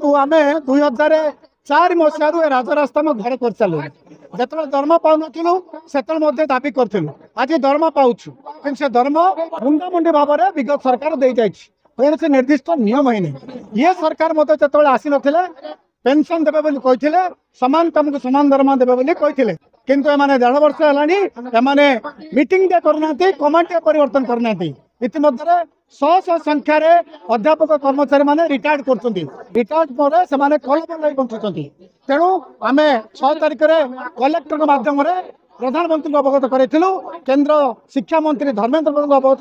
देखु आम 2004 मसीह राजरास्ता में घर कर चलु जो दरमा पाऊनु से दाबी करूँ आज दरमा पाचु कि से दरम मुंडामुंडी भाव में विगत सरकार दे जाइए कौन से निर्दिष्ट नियम है ये सरकार मत जो आसी नथिले पेंशन देवे बोली कहते सामान कम को सामान दरमा देवे बोली कहते किंतु एमाने 1.5 वर्ष है मीटिंग करना कमांड परिवर्तन करना इतिमध्य शह शह संख्यार अध्यापक कर्मचारी मैंने रिटायर्ड कर कलम लगे बंचुंट तेणु आम 6 तारिख में कलेक्टर माध्यम प्रधानमंत्री को अवगत करूँ केंद्र शिक्षा मंत्री धर्मेंद्र प्रधान को अवगत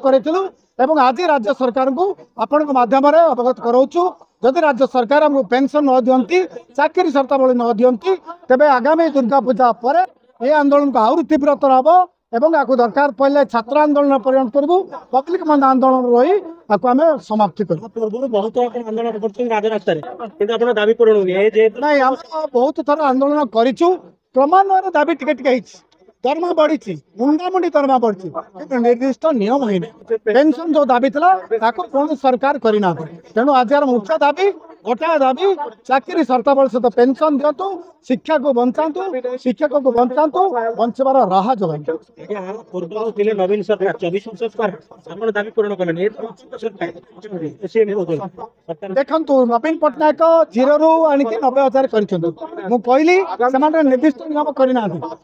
करूँ आज राज्य सरकार को आपण माध्यम अवगत कराऊँ जदि राज्य सरकार आमको पेंशन न दियंती चाकरी शर्तावली न दियंती तेबे आगामी दुर्गा पूजा पर ये आंदोलन को आहरी तीव्रतर हम एवं आपको दरकार पड़े छात्र आंदोलन परिणत करूँ पब्लिक मन आंदोलन रही आपको आम समाप्ति कर बहुत आंदोलन राजरास्ता दाबी पूरण नहीं आम बहुत थर आंदोलन करूँ क्रमान्वय दाबी टिके दरमा बढ़ी मुंडामुंडी दरमा बढ़ी निर्दिष्ट नियम है पेंशन जो दाबी था कौन सरकार करना तेणु आज यार मुख्य दाबी गोटाए दाबी चाकरी शर्तावली सहित पेंशन दिंतु शिक्षा को बंचातु शिक्षक को बंचातु बंचवार राह जो नवीन सरकार 24 वर्ष दाबी पूरण कले देखु नवीन पट्टनायक 0 रू आनिक 90,000 कहली से निर्दिष्ट नियम करना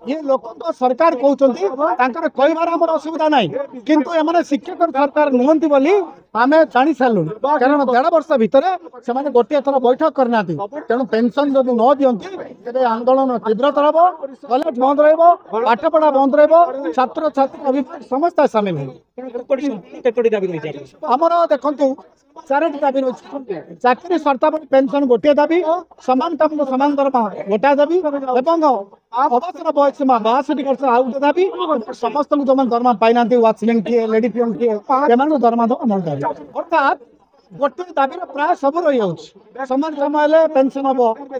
ये लोक सरकार कहते कहबार आम असुविधा ना किंतु एम शिक्षक सरकार नुहति बोली आम जानी सारू कारण 1.5 वर्ष भितर से गोटे थर बैठक करना तेणु पेंशन जब न दियंती तेरे आंदोलन तीव्रतर हम कॉलेज बंद रठपढ़ा बंद छात्र छात्री अभिभावक समस्त सामिल आमर देखु 4टी दाबी रही चाकरी शर्तावली पेंशन गोटे दाबी सामान काम को सामान दरमा गोटा दाबी अवसर बयस सीमा 62 वर्ष आउ गोटे दाबी समस्त जो दरमा पाई वाचमैन किए लेडी पियन किए दरमा दबा अर्थात गोटे दाबी प्राय सब रही सामान समय पेंशन हम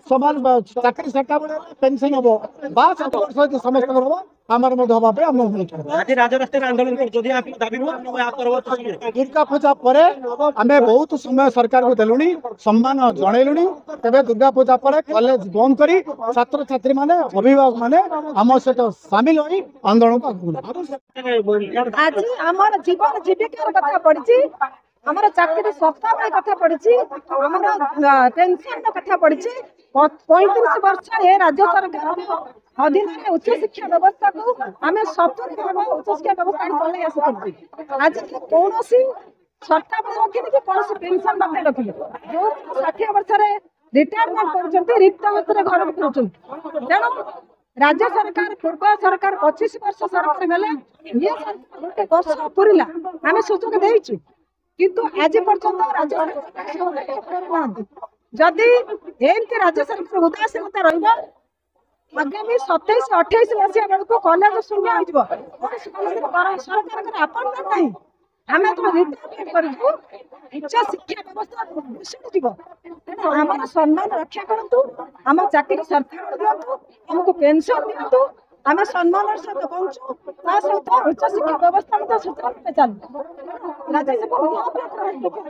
सामान चाकरी शर्तावली पेंशन हम 62 वर्ष समस्त हम आमर आज राजरास्ता आंदोलन दुर्गा पूजा पर आम बहुत समय सरकार को देलुनी सम्मान जनइलुनी तेरे दुर्गा पूजा पर कॉलेज बंद करी छात्र छात्री माने अभिभावक माने आम सहित सामिल होई आंदोलन को आज आमर जीवन जीविकार कथा पड़ी आमर चाकरी शर्तावली कथा पड़ी आमर पेंशन कथा पड़ी 35 वर्ष ये राज्य सरकार अधीन उच्च शिक्षा व्यवस्था को आम 70 भाग उच्च शिक्षा व्यवस्था चल आस आज कौन शर्तावली रखिए कि कौन पेंशन बात रखिए जो 60 वर्ष रिटायरमेंट कर रिक्त अवस्था घर कर तेणु राज्य सरकार पूर्व सरकार 25 वर्ष सरकार बेले ये गोटे वर्ष पूरा आम सुजोग देचु किंतु आज पर्यंत राज्य सरकार जदि एमती राज्य सरकार उदासीनता रहा आगामी 27-28 मसीहा बेलू कॉलेज शून्य हो सरकार अपॉइंटमेंट नहीं आम तो रिटायरमेंट करूँ उच्च शिक्षा व्यवस्था भूषण तेणु आम सम्मान रक्षा करूँ आम चाकरी सरकार दिंतु आमको पेंशन दिंतु आम सम्मान सहित पहुँचू सहित उच्च शिक्षा व्यवस्था चलू राज्य सरकार